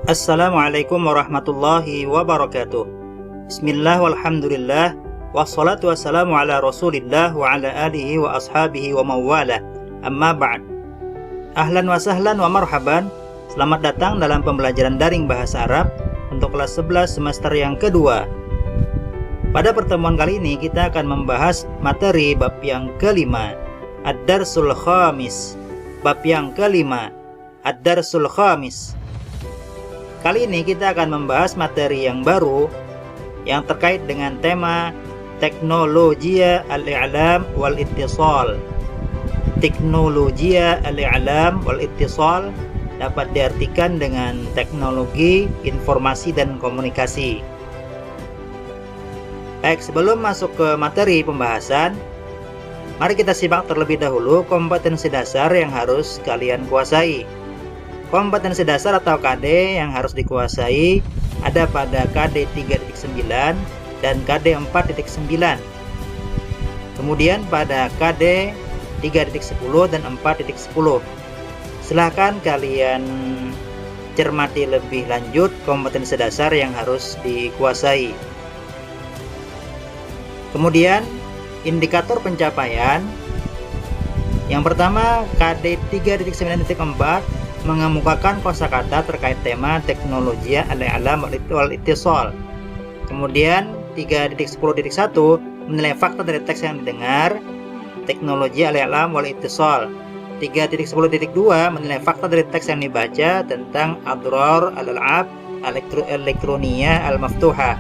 Assalamualaikum warahmatullahi wabarakatuh. Bismillah walhamdulillah wassalatu wassalamu ala rasulillah wa ala alihi wa ashabihi wa mawala. Amma ba'd. Ahlan wa sahlan wa marhaban. Selamat datang dalam pembelajaran daring bahasa Arab untuk kelas 11 semester yang kedua. Pada pertemuan kali ini kita akan membahas materi bab yang kelima, Ad-Darsul Khamis. Bab yang kelima, Ad-Darsul Khamis. Kali ini kita akan membahas materi yang baru yang terkait dengan tema Teknologia al-I'lam wal-Ittisal. Teknologia al-I'lam wal-Ittisal dapat diartikan dengan teknologi informasi dan komunikasi. Baik, sebelum masuk ke materi pembahasan, mari kita simak terlebih dahulu kompetensi dasar yang harus kalian kuasai. Kompetensi dasar atau KD yang harus dikuasai ada pada KD 3.9 dan KD 4.9. Kemudian pada KD 3.10 dan 4.10. Silahkan kalian cermati lebih lanjut kompetensi dasar yang harus dikuasai. Kemudian indikator pencapaian. Yang pertama, KD 3.9.4 mengemukakan kosakata terkait tema Teknologia al-I'lam wal-Ittisal. Kemudian 3.10.1 menilai fakta dari teks yang didengar, Teknologia al-I'lam wal-Ittisal. 3.10.2 menilai fakta dari teks yang dibaca tentang adrar al-al'ab elektronia al-maftuha.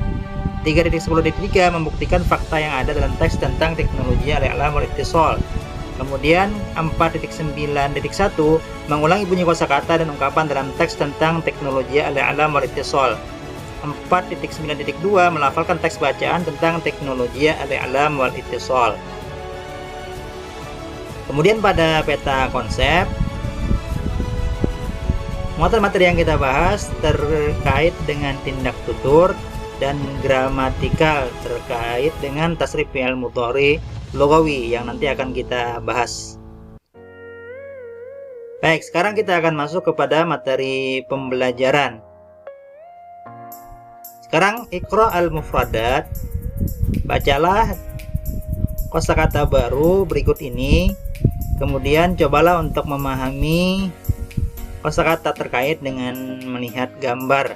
3.10.3 membuktikan fakta yang ada dalam teks tentang Teknologia al-I'lam wal-Ittisal. Kemudian 4.9.1 mengulangi bunyi kosakata dan ungkapan dalam teks tentang Teknologia al-I'lam wal-Ittisal. 4.9.2 melafalkan teks bacaan tentang Teknologia al-I'lam wal-Ittisal. Kemudian pada peta konsep, muatan materi yang kita bahas terkait dengan tindak tutur dan gramatikal terkait dengan tasrif fi'il mudhari lugawi yang nanti akan kita bahas. Baik, sekarang kita akan masuk kepada materi pembelajaran. Sekarang Iqra al-mufradat. Bacalah kosakata baru berikut ini. Kemudian cobalah untuk memahami kosakata terkait dengan melihat gambar.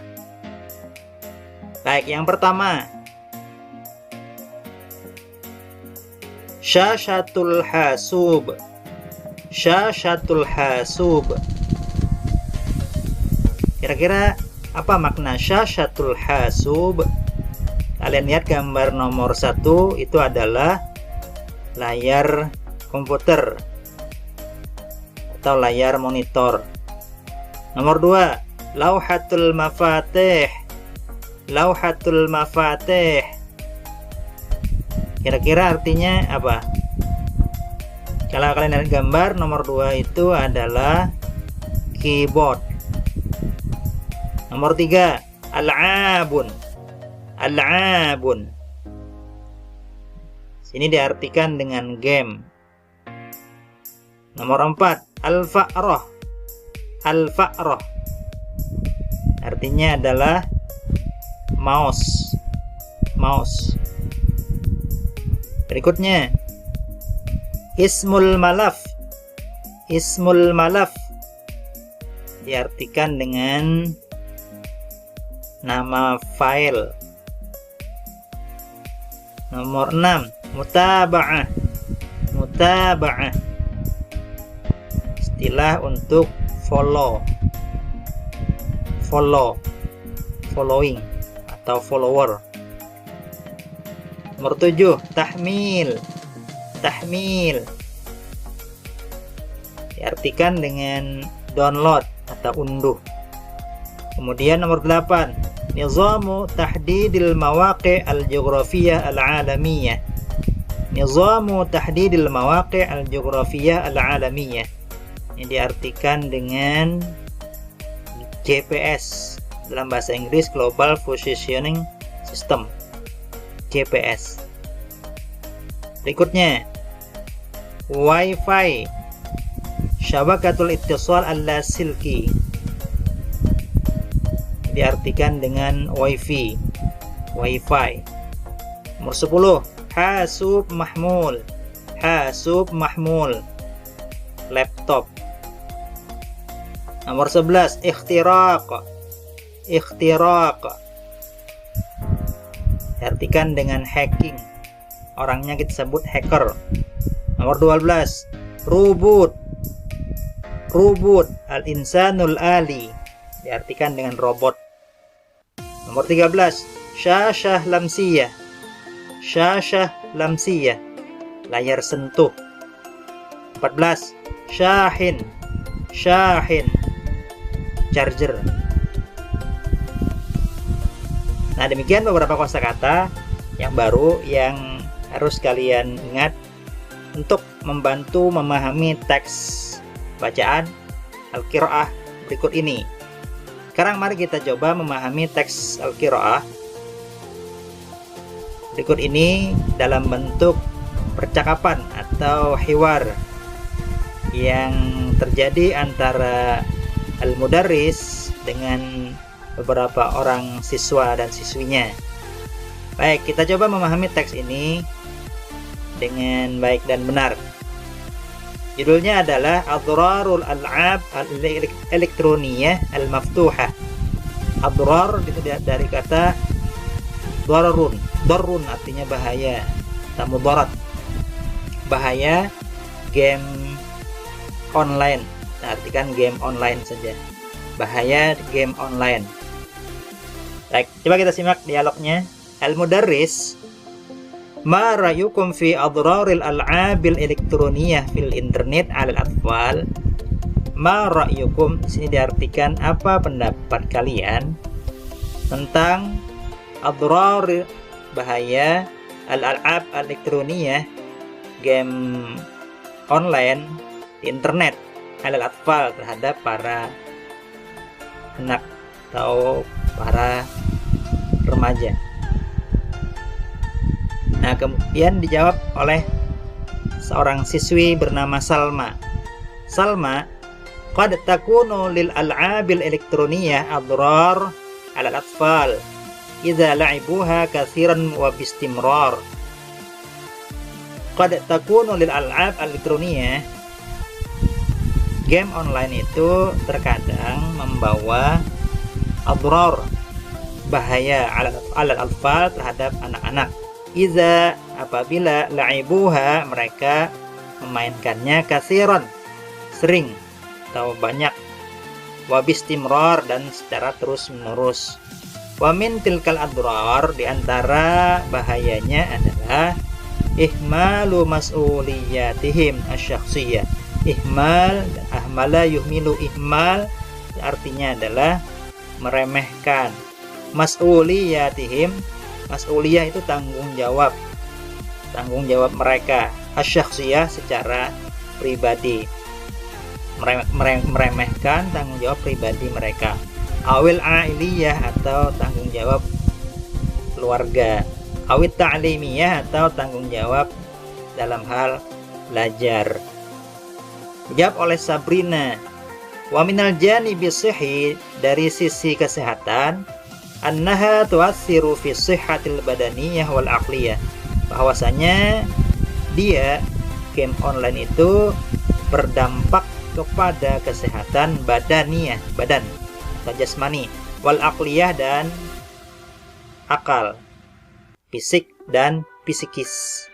Baik, yang pertama, Syashatul hasub. Syashatul hasub. Kira-kira apa makna syashatul hasub? Kalian lihat gambar nomor 1 itu adalah layar komputer atau layar monitor. Nomor 2, lauhatul mafatih. Lauhatul mafatih. Kira-kira artinya apa? Kalau kalian lihat gambar nomor 2 itu adalah keyboard. Nomor 3, al'abun. Al'abun. Sini diartikan dengan game. Nomor 4, al-fa'rah. Al-fa'rah artinya adalah mouse. Mouse. Berikutnya, ismul malaf. Ismul malaf diartikan dengan nama file. Nomor 6, mutaba'ah. Mutaba'ah istilah untuk follow. Follow, following atau follower. Nomor 7, tahmil. Tahmil diartikan dengan download atau unduh. Kemudian nomor 8, nizamu tahdidil mawaqi' al-jughrafiyah al-alamiyah. Nizamu tahdidil mawaqi' al-jughrafiyah al-alamiyah. Ini diartikan dengan GPS, dalam bahasa Inggris Global Positioning System. GPS. Berikutnya, Wi-Fi. Syabakatul ittisal al-lasilki. diartikan dengan wifi. Nomor 10, hasub mahmul. Hasub mahmul, laptop. Nomor 11, ikhtiraq. Diartikan dengan hacking. Orangnya kita sebut hacker. Nomor 12, rubut. Al-insanul ali, diartikan dengan robot. Nomor 13, syashah lamsiyah. Layar sentuh. 14, syahin, charger. Nah, demikian beberapa kosakata yang baru yang harus kalian ingat untuk membantu memahami teks bacaan Al-Qiraah berikut ini. Sekarang mari kita coba memahami teks Al-Qiraah berikut ini dalam bentuk percakapan atau hiwar yang terjadi antara al-mudarris dengan beberapa orang siswa dan siswinya. Baik, kita coba memahami teks ini dengan baik dan benar. Judulnya adalah Adrarul Al'ab Elektroniyah Al-Maftuhah. Adrar itu dari kata darrun. Darrun artinya bahaya, mudarat. Bahaya game online. Nah, artikan game online saja. Bahaya game online. Baik, coba kita simak dialognya. Al-Mudarris, ma ra'yukum fi adraril al'abil elektroniyah fil internet 'alal atfal? Ma ra'yukum, sini diartikan apa pendapat kalian tentang adrar, bahaya al-al'ab elektroniyah, game online di internet, 'alal atfal, terhadap para anak atau para remaja. Nah, kemudian dijawab oleh seorang siswi bernama Salma. Salma, qad takunu lil al'abil elektroniyah adrar 'ala al-atfal idza la'ibuha katsiran wa bistimrar. Qad takunu lil al'ab elektroniyah, game online itu terkadang membawa adrar, bahaya 'ala al-atfal, terhadap anak-anak. Iza, apabila la'ibuha, mereka memainkannya katsiran, sering atau banyak, wabistimrar, dan secara terus menerus. Wa min tilkal adrar, diantara bahayanya adalah ihmalu mas'uliyatihim asyakhsiyah. Ihmal, ahmala yuhmilu, ihmal artinya adalah meremehkan. Mas'uliyatihim, mas'uliyah itu tanggung jawab mereka. Asyakhsiyah, secara pribadi, meremehkan tanggung jawab pribadi mereka. Awil ailiyah, atau tanggung jawab keluarga. Awit ta'limiyah, atau tanggung jawab dalam hal belajar. Dijawab oleh Sabrina. Wa minal janibi sihhi, dari sisi kesehatan, annaha tu'assiru fi sihhatil badaniyah wal aqliyah, bahwasanya dia, game online itu, berdampak kepada kesehatan badaniyah, badan atau jasmani, wal aqliyah, dan akal, fisik dan psikis.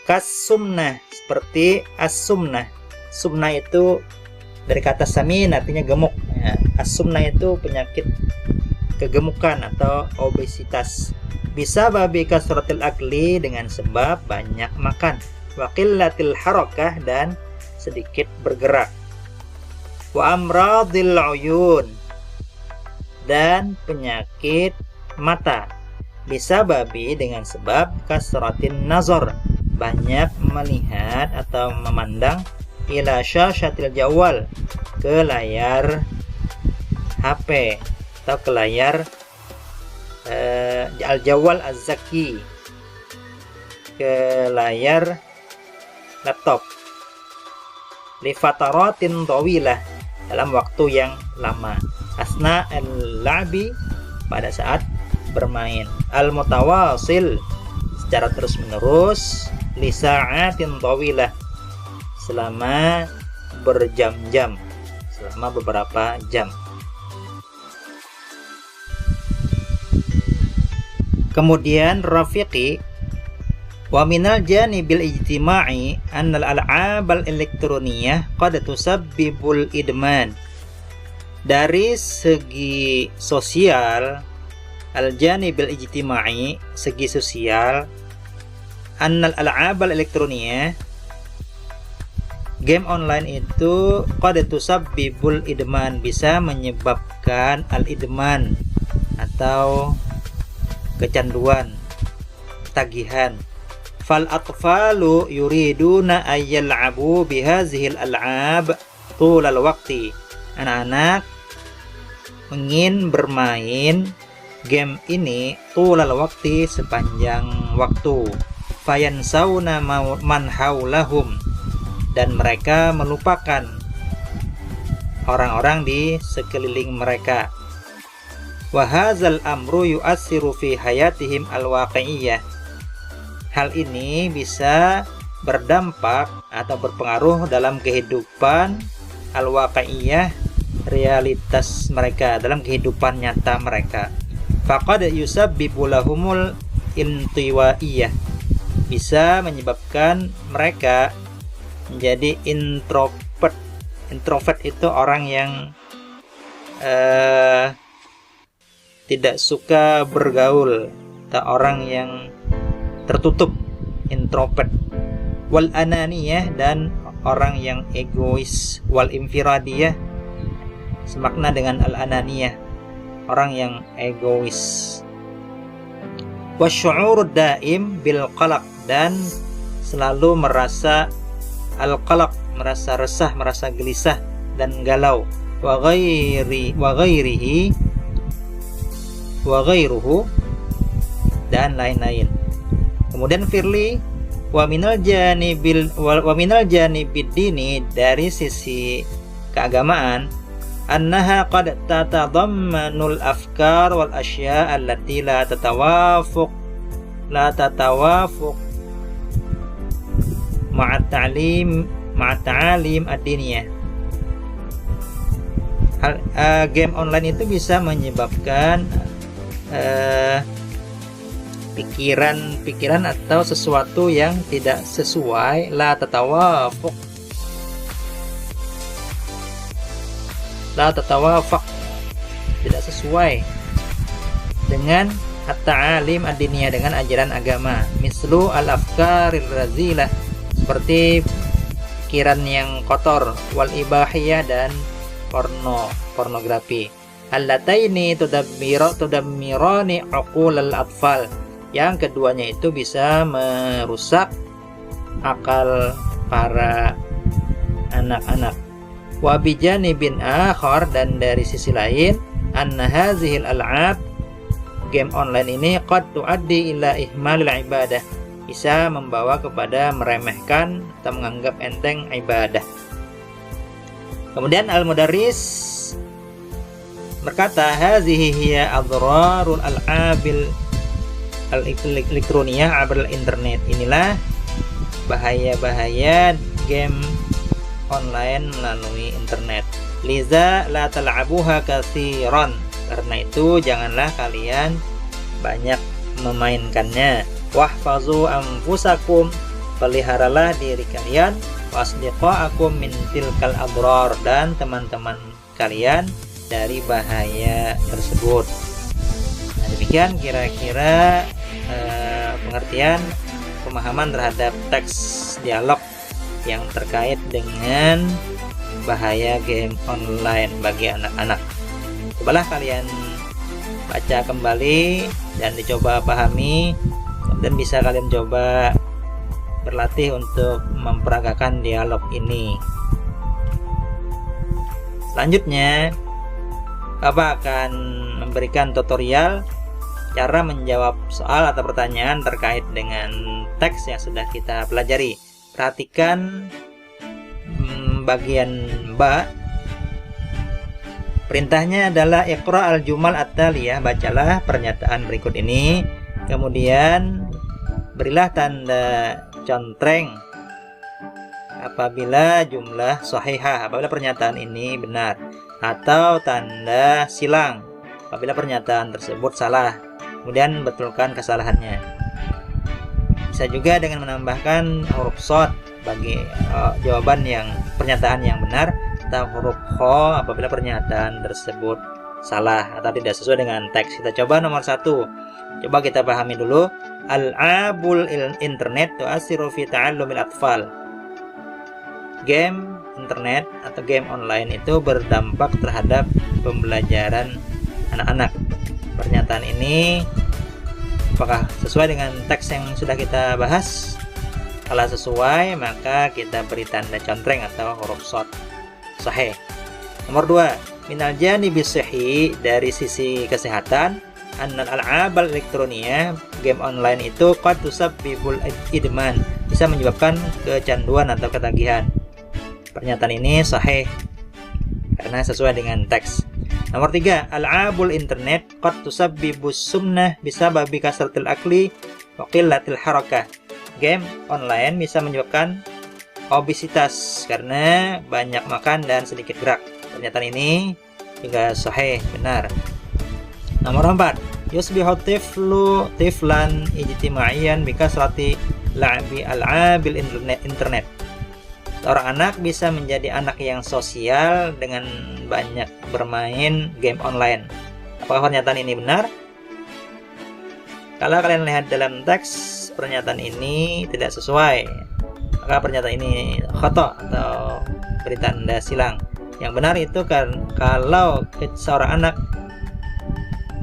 Kasumnah, seperti as-sumnah. Sumnah itu dari kata samin, artinya gemuk. Ya, as-sumnah itu penyakit kegemukan atau obesitas. Bisa babi kasratil akli, dengan sebab banyak makan. Wa qillatil harakah, dan sedikit bergerak. Wa amradil uyun, dan penyakit mata. Bisa babi, dengan sebab kasratin nazar, banyak melihat atau memandang, ila syashatil jawal, ke layar HP atau ke layar al-jawal az-zaki, ke layar laptop, li fataratin tawilah, dalam waktu yang lama. asna al-la'bi, pada saat bermain. Al-mutawasil, secara terus menerus. Li sa'atin tawilah, selama berjam-jam, selama beberapa jam. Kemudian rafiqi, wa minal janibil ijtima'i annal al'abal elektroniyah qad tusabbibul idman. Dari segi sosial, al-janibil ijtima'i, segi sosial, annal al'abal elektroniyah, game online itu qad tusabbibul idman, bisa menyebabkan al-idman atau kecanduan, tagihan. Fal atfalu yuriduna ayyal'abu bihazihil al'ab tulal waqti. Anak-anak ingin bermain game ini tulal waqti, sepanjang waktu. Fayansawna man haulahum, dan mereka melupakan orang-orang di sekeliling mereka. Wa hadzal amru yu'assiru fi hayatihim al-waqi'iyah. Hal ini bisa berdampak atau berpengaruh dalam kehidupan al-waqi'iyah, realitas mereka, dalam kehidupan nyata mereka. Faqad yusabbibu lahumul intiwaiyah, bisa menyebabkan mereka menjadi introvert. Introvert itu orang yang tidak suka bergaul, atau orang yang tertutup, introvert. Wal ananiyah, dan orang yang egois. Wal infiradiyah, semakna dengan al ananiyah, orang yang egois. Wasyu'urud daim bil qalaq, dan selalu merasa al qalaq, merasa resah, merasa gelisah dan galau. Wa ghairuhu, dan lain-lain. Kemudian firli, wa minal janibid dini, dari sisi keagamaan, annaha qad tatadammanul afkar wal asya' allati la tatawafuq ma'at ta'alim ad-diniyah. Game online itu bisa menyebabkan pikiran atau sesuatu yang tidak sesuai, la tatawafaq, tidak sesuai dengan at-ta'alim ad-diniyah, dengan ajaran agama. Mislu al-afkaril razilah, seperti pikiran yang kotor, wal ibahiyah, dan pornografi. Allataini tudammirani uqulal atfal, yang keduanya itu bisa merusak akal para anak-anak. Wa bijanibin akhar, dan dari sisi lain, anna hazihil al'ab, game online ini qad tuaddi ila ihmalil ibadah, bisa membawa kepada meremehkan atau menganggap enteng ibadah. Kemudian al-mudarris berkata, hazihi hiya adrarul al'abil al-elektroniyah abal internet. Inilah bahaya-bahaya game online melalui internet. Liza la tal'abuha katsiran, karena itu janganlah kalian banyak memainkannya. Wahfazu anfusakum, peliharalah diri kalian, wasdiqaakum min tilkal adrar, dan teman-teman kalian dari bahaya tersebut. Nah, demikian kira-kira pengertian, pemahaman terhadap teks dialog yang terkait dengan bahaya game online bagi anak-anak. Cobalah kalian baca kembali dan dicoba pahami, dan bisa kalian coba berlatih untuk memperagakan dialog ini. Selanjutnya, Bapak akan memberikan tutorial cara menjawab soal atau pertanyaan terkait dengan teks yang sudah kita pelajari. Perhatikan bagian ba Perintahnya adalah iqra al-jumal at-taliyah, bacalah pernyataan berikut ini, kemudian berilah tanda contreng apabila jumlah sahihah, apabila pernyataan ini benar, atau tanda silang apabila pernyataan tersebut salah, kemudian betulkan kesalahannya. Bisa juga dengan menambahkan huruf shad bagi jawaban yang pernyataan yang benar, atau huruf kho apabila pernyataan tersebut salah atau tidak sesuai dengan teks. Kita coba nomor 1. Coba kita pahami dulu. Al-abul internet tu'asiru fi ta'allumil atfal. Game internet atau game online itu berdampak terhadap pembelajaran anak-anak. Pernyataan ini apakah sesuai dengan teks yang sudah kita bahas? Kalau sesuai, maka kita beri tanda contreng atau huruf shad. Sahih. Nomor 2, minal janibis sahih, dari sisi kesehatan, annal al'abal elektroniyah, game online itu qad tusabbibul idman, bisa menyebabkan kecanduan atau ketagihan. Pernyataan ini sahih karena sesuai dengan teks. Nomor 3, al'abul internet qad tusabbibus sumnah bisababi kasratil akli wa qillatil harakah. Game online bisa menyebabkan obesitas karena banyak makan dan sedikit gerak. Pernyataan ini juga sahih, benar. Nomor 4, yusbihu tiflu tiflan ijtimaiyan bikasrati la'bi al'abil internet. Seorang anak bisa menjadi anak yang sosial dengan banyak bermain game online. Apakah pernyataan ini benar? Kalau kalian lihat dalam teks, pernyataan ini tidak sesuai, maka pernyataan ini khata atau beri tanda silang. Yang benar itu kan kalau seorang anak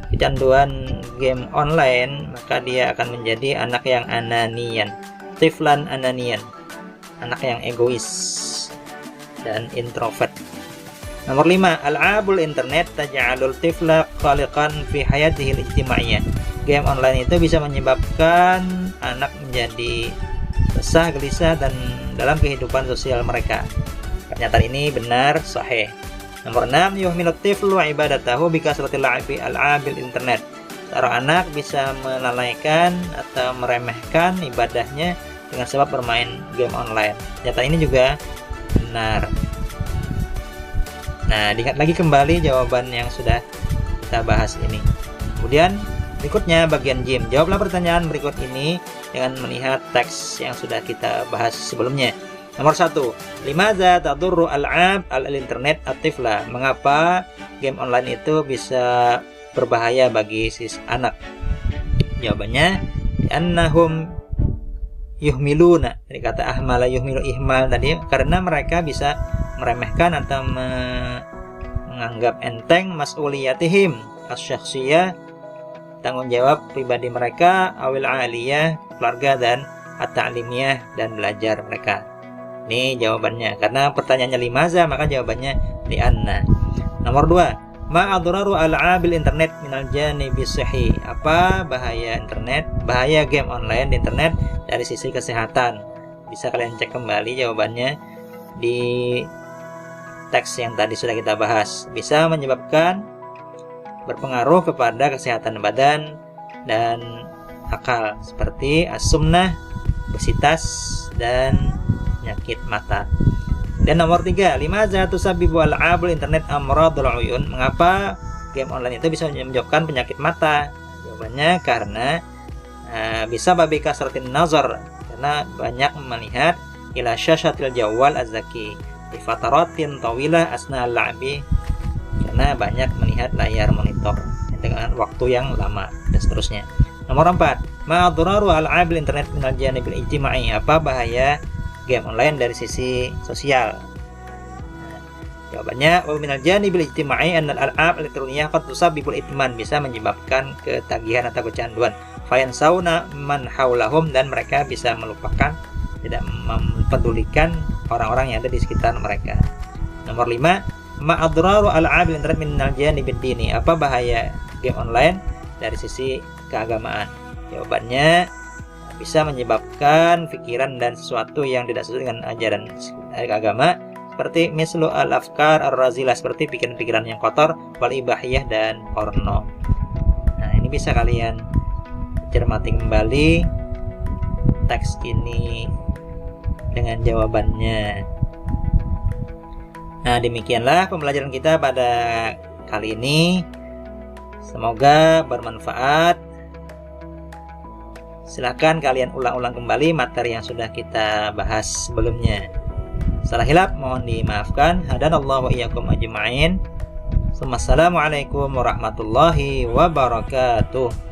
kecanduan game online, maka dia akan menjadi anak yang ananian, tiflan ananian, anak yang egois dan introvert. Nomor 5, al'abul internet taj'alul tifla khaliqan fi hayatihi al-ijtimaiyah. Game online itu bisa menyebabkan anak menjadi resah, gelisah dan dalam kehidupan sosial mereka. Pernyataan ini benar, sahih. Nomor 6, yuhmilut tiflu ibadatahu bikasratil la'bi al'abil internet. Seorang anak bisa melalaikan atau meremehkan ibadahnya dengan sebab bermain game online. Pernyataan ini juga benar. Nah, lihat lagi kembali jawaban yang sudah kita bahas ini. Kemudian berikutnya bagian gym. Jawablah pertanyaan berikut ini dengan melihat teks yang sudah kita bahas sebelumnya. Nomor 1, limadza tadurru al'ab al-internet at-tifla. Mengapa game online itu bisa berbahaya bagi si anak? Jawabannya, li'annahum yuhmiluna. Dari kata ahmala yuhmilu ihmal tadi, karena mereka bisa meremehkan atau menganggap enteng mas'uliyatihim as-syakhsiyah, tanggung jawab pribadi mereka, awil aliyah, keluarga, dan at-ta'limiyah, dan belajar mereka. Ini jawabannya. Karena pertanyaannya limaza, maka jawabannya li'anna. Nomor 2, ma'aduraru al'abil internet minal janibi sahih. Apa bahaya internet, bahaya game online di internet dari sisi kesehatan? Bisa kalian cek kembali jawabannya di teks yang tadi sudah kita bahas. Bisa menyebabkan berpengaruh kepada kesehatan badan dan akal, seperti as-sumnah, obesitas, dan penyakit mata. Dan nomor 3, limadza tusabbibu al'abul internet amradul uyun. Mengapa game online itu bisa menyebabkan penyakit mata? Jawabannya karena bisa babi kasratin nazar, karena banyak melihat ila syashatil jawal az-zaki di fataratin tawilah asna al-la'bi, karena banyak melihat layar monitor dengan waktu yang lama, dan seterusnya. Nomor 4, ma'aduraru al'abil internet minal janibil ijtimai. Apa bahaya game online dari sisi sosial? Jawabannya, wa minal janibil ijtimai annal al'ab elektroniyah qad tusabbibul idman, bisa menyebabkan ketagihan atau kecanduan. Fayansauna man haulahum, dan mereka bisa melupakan, tidak mempedulikan orang-orang yang ada di sekitar mereka. Nomor 5, ma'adraru al'abil internet minal janibid dini. Apa bahaya game online dari sisi keagamaan? Jawabannya, bisa menyebabkan pikiran dan sesuatu yang tidak sesuai dengan ajaran agama, seperti mislu al-afkar ar-razilah, seperti pikiran-pikiran yang kotor, wal ibahiyah, dan porno. Nah, ini bisa kalian cermati kembali teks ini dengan jawabannya. Nah, demikianlah pembelajaran kita pada kali ini. Semoga bermanfaat. Silahkan kalian ulang-ulang kembali materi yang sudah kita bahas sebelumnya. Salah hilaf mohon dimaafkan. Hadanallahu wa iyyakum ajma'in. Assalamualaikum warahmatullahi wabarakatuh.